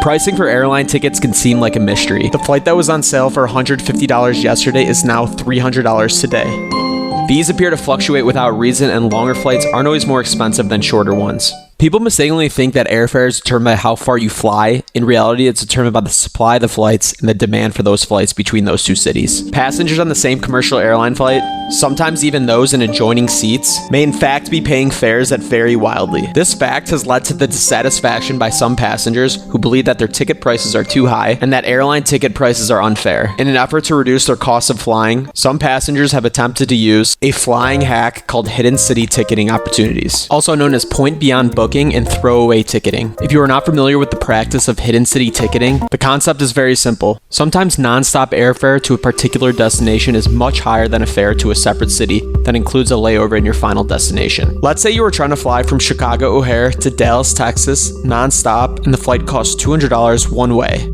Pricing for airline tickets can seem like a mystery. The flight that was on sale for $150 yesterday is now $300 today. Fees appear to fluctuate without reason, and longer flights aren't always more expensive than shorter ones. People mistakenly think that airfare is determined by how far you fly. In reality, it's determined by the supply of the flights and the demand for those flights between those two cities. Passengers on the same commercial airline flight, sometimes even those in adjoining seats, may in fact be paying fares that vary wildly. This fact has led to the dissatisfaction by some passengers who believe that their ticket prices are too high and that airline ticket prices are unfair. In an effort to reduce their cost of flying, some passengers have attempted to use a flying hack called hidden city ticketing opportunities, also known as point beyond booking and throwaway ticketing. If you are not familiar with the practice of hidden city ticketing, the concept is very simple. Sometimes non-stop airfare to a particular destination is much higher than a fare to a separate city that includes a layover in your final destination. Let's say you were trying to fly from Chicago O'Hare to Dallas, Texas, non-stop, and the flight costs $200 one way.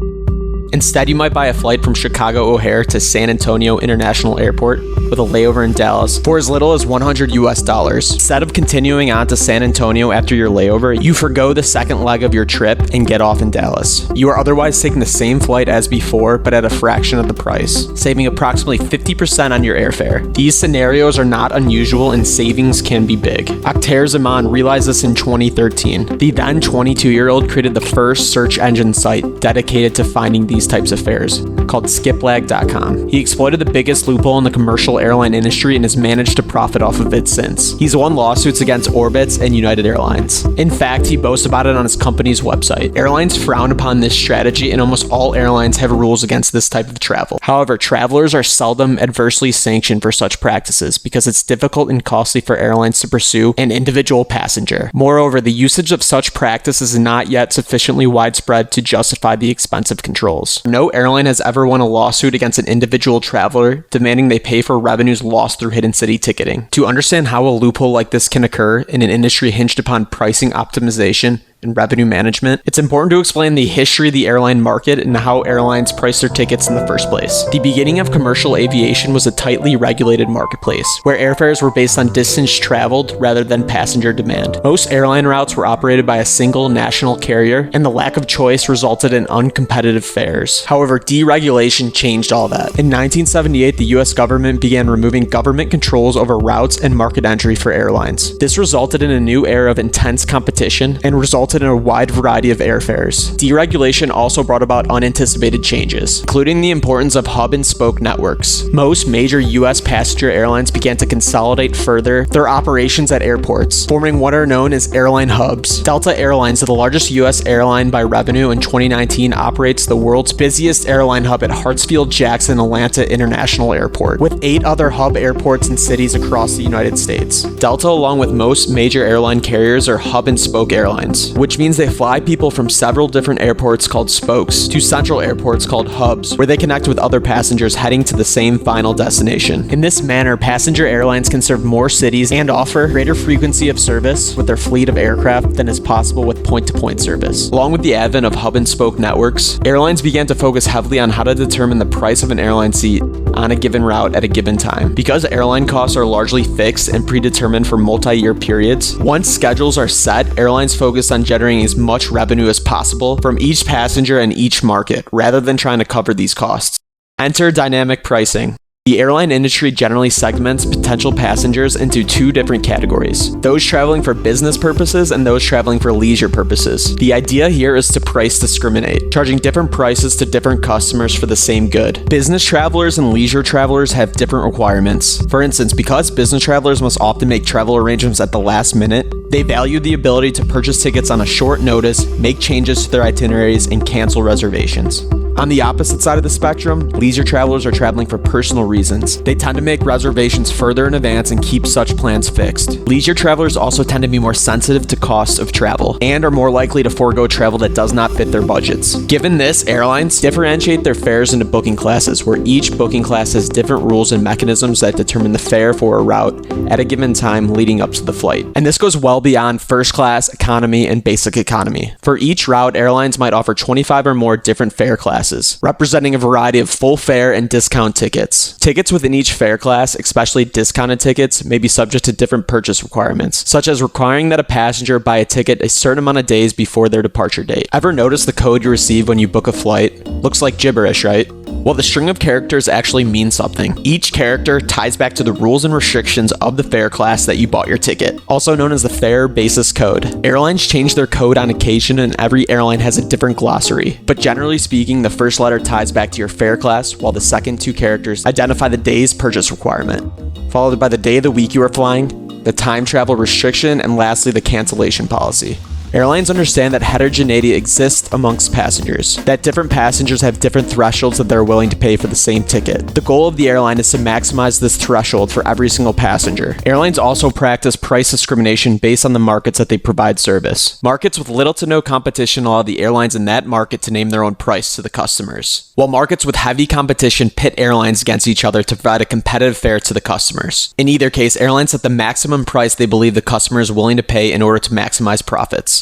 Instead, you might buy a flight from Chicago O'Hare to San Antonio International Airport with a layover in Dallas for as little as $100 US. Instead of continuing on to San Antonio after your layover, you forgo the second leg of your trip and get off in Dallas. You are otherwise taking the same flight as before, but at a fraction of the price, saving approximately 50% on your airfare. These scenarios are not unusual and savings can be big. Akhtar Zaman realized this in 2013. The then 22-year-old created the first search engine site dedicated to finding these types of fares, called Skiplagged.com. He exploited the biggest loophole in the commercial airline industry and has managed to profit off of it since. He's won lawsuits against Orbitz and United Airlines. In fact, he boasts about it on his company's website. Airlines frown upon this strategy, and almost all airlines have rules against this type of travel. However, travelers are seldom adversely sanctioned for such practices because it's difficult and costly for airlines to pursue an individual passenger. Moreover, the usage of such practices is not yet sufficiently widespread to justify the expensive controls. No airline has ever won a lawsuit against an individual traveler demanding they pay for revenues lost through hidden city ticketing. To understand how a loophole like this can occur in an industry hinged upon pricing optimization and revenue management, it's important to explain the history of the airline market and how airlines price their tickets in the first place. The beginning of commercial aviation was a tightly regulated marketplace, where airfares were based on distance traveled rather than passenger demand. Most airline routes were operated by a single national carrier, and the lack of choice resulted in uncompetitive fares. However, deregulation changed all that. In 1978, the US government began removing government controls over routes and market entry for airlines. This resulted in a new era of intense competition and resulted in a wide variety of airfares. Deregulation also brought about unanticipated changes, including the importance of hub and spoke networks. Most major US passenger airlines began to consolidate further their operations at airports, forming what are known as airline hubs. Delta Airlines, the largest US airline by revenue in 2019, operates the world's busiest airline hub at Hartsfield-Jackson Atlanta International Airport, with 8 other hub airports in cities across the United States. Delta, along with most major airline carriers, are hub and spoke airlines, which means they fly people from several different airports called spokes to central airports called hubs, where they connect with other passengers heading to the same final destination. In this manner, passenger airlines can serve more cities and offer greater frequency of service with their fleet of aircraft than is possible with point-to-point service. Along with the advent of hub and spoke networks, airlines began to focus heavily on how to determine the price of an airline seat on a given route at a given time. Because airline costs are largely fixed and predetermined for multi-year periods, once schedules are set, airlines focus on generating as much revenue as possible from each passenger in each market, rather than trying to cover these costs. Enter dynamic pricing. The airline industry generally segments potential passengers into 2 different categories: those traveling for business purposes and those traveling for leisure purposes. The idea here is to price discriminate, charging different prices to different customers for the same good. Business travelers and leisure travelers have different requirements. For instance, because business travelers must often make travel arrangements at the last minute, they value the ability to purchase tickets on a short notice, make changes to their itineraries, and cancel reservations. On the opposite side of the spectrum, leisure travelers are traveling for personal reasons. They tend to make reservations further in advance and keep such plans fixed. Leisure travelers also tend to be more sensitive to costs of travel and are more likely to forego travel that does not fit their budgets. Given this, airlines differentiate their fares into booking classes, where each booking class has different rules and mechanisms that determine the fare for a route at a given time leading up to the flight. And this goes well beyond first class, economy, and basic economy. For each route, airlines might offer 25 or more different fare classes. classes, representing a variety of full fare and discount tickets. Tickets within each fare class, especially discounted tickets, may be subject to different purchase requirements, such as requiring that a passenger buy a ticket a certain amount of days before their departure date. Ever notice the code you receive when you book a flight? Looks like gibberish, right? Well, the string of characters actually means something. Each character ties back to the rules and restrictions of the fare class that you bought your ticket, also known as the fare basis code. Airlines change their code on occasion, and every airline has a different glossary. But generally speaking, the first letter ties back to your fare class, while the second two characters identify the day's purchase requirement, followed by the day of the week you are flying, the time travel restriction, and lastly, the cancellation policy. Airlines understand that heterogeneity exists amongst passengers, that different passengers have different thresholds that they're willing to pay for the same ticket. The goal of the airline is to maximize this threshold for every single passenger. Airlines also practice price discrimination based on the markets that they provide service. Markets with little to no competition allow the airlines in that market to name their own price to the customers, while markets with heavy competition pit airlines against each other to provide a competitive fare to the customers. In either case, airlines set the maximum price they believe the customer is willing to pay in order to maximize profits.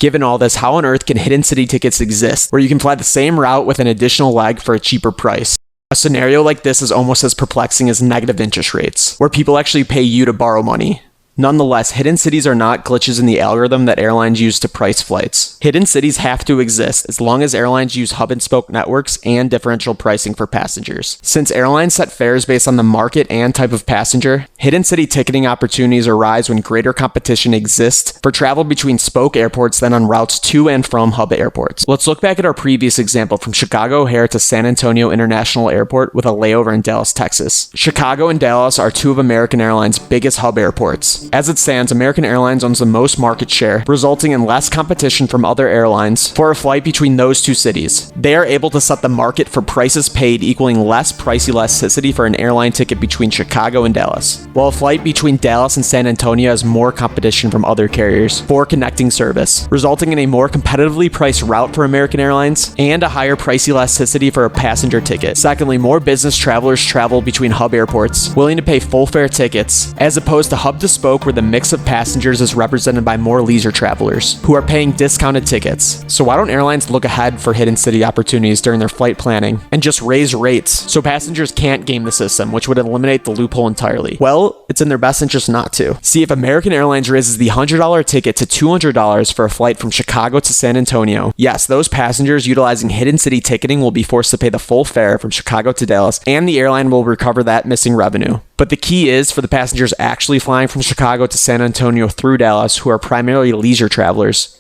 Given all this, how on earth can hidden city tickets exist, where you can fly the same route with an additional leg for a cheaper price? A scenario like this is almost as perplexing as negative interest rates, where people actually pay you to borrow money. Nonetheless, hidden cities are not glitches in the algorithm that airlines use to price flights. Hidden cities have to exist as long as airlines use hub and spoke networks and differential pricing for passengers. Since airlines set fares based on the market and type of passenger, hidden city ticketing opportunities arise when greater competition exists for travel between spoke airports than on routes to and from hub airports. Let's look back at our previous example from Chicago O'Hare to San Antonio International Airport with a layover in Dallas, Texas. Chicago and Dallas are two of American Airlines' biggest hub airports. As it stands, American Airlines owns the most market share, resulting in less competition from other airlines for a flight between those two cities. They are able to set the market for prices paid equaling less price elasticity for an airline ticket between Chicago and Dallas, while a flight between Dallas and San Antonio has more competition from other carriers for connecting service, resulting in a more competitively priced route for American Airlines and a higher price elasticity for a passenger ticket. Secondly, more business travelers travel between hub airports, willing to pay full fare tickets, as opposed to hub to spoke where the mix of passengers is represented by more leisure travelers, who are paying discounted tickets. So why don't airlines look ahead for hidden city opportunities during their flight planning and just raise rates so passengers can't game the system, which would eliminate the loophole entirely? Well, it's in their best interest not to. See, if American Airlines raises the $100 ticket to $200 for a flight from Chicago to San Antonio, yes, those passengers utilizing hidden city ticketing will be forced to pay the full fare from Chicago to Dallas, and the airline will recover that missing revenue. But the key is for the passengers actually flying from Chicago to San Antonio through Dallas, who are primarily leisure travelers.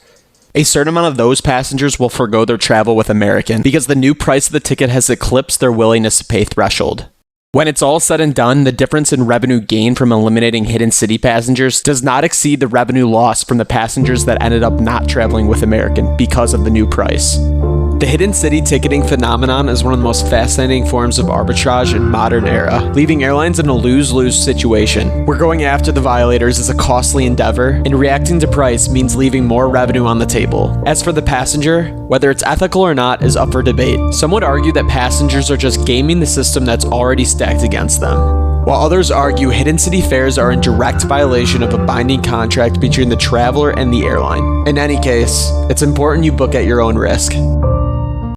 A certain amount of those passengers will forego their travel with American because the new price of the ticket has eclipsed their willingness to pay threshold. When it's all said and done, the difference in revenue gained from eliminating hidden city passengers does not exceed the revenue lost from the passengers that ended up not traveling with American because of the new price. The hidden city ticketing phenomenon is one of the most fascinating forms of arbitrage in modern era, leaving airlines in a lose-lose situation, where going after the violators is a costly endeavor, and reacting to price means leaving more revenue on the table. As for the passenger, whether it's ethical or not is up for debate. Some would argue that passengers are just gaming the system that's already stacked against them, while others argue hidden city fares are in direct violation of a binding contract between the traveler and the airline. In any case, it's important you book at your own risk.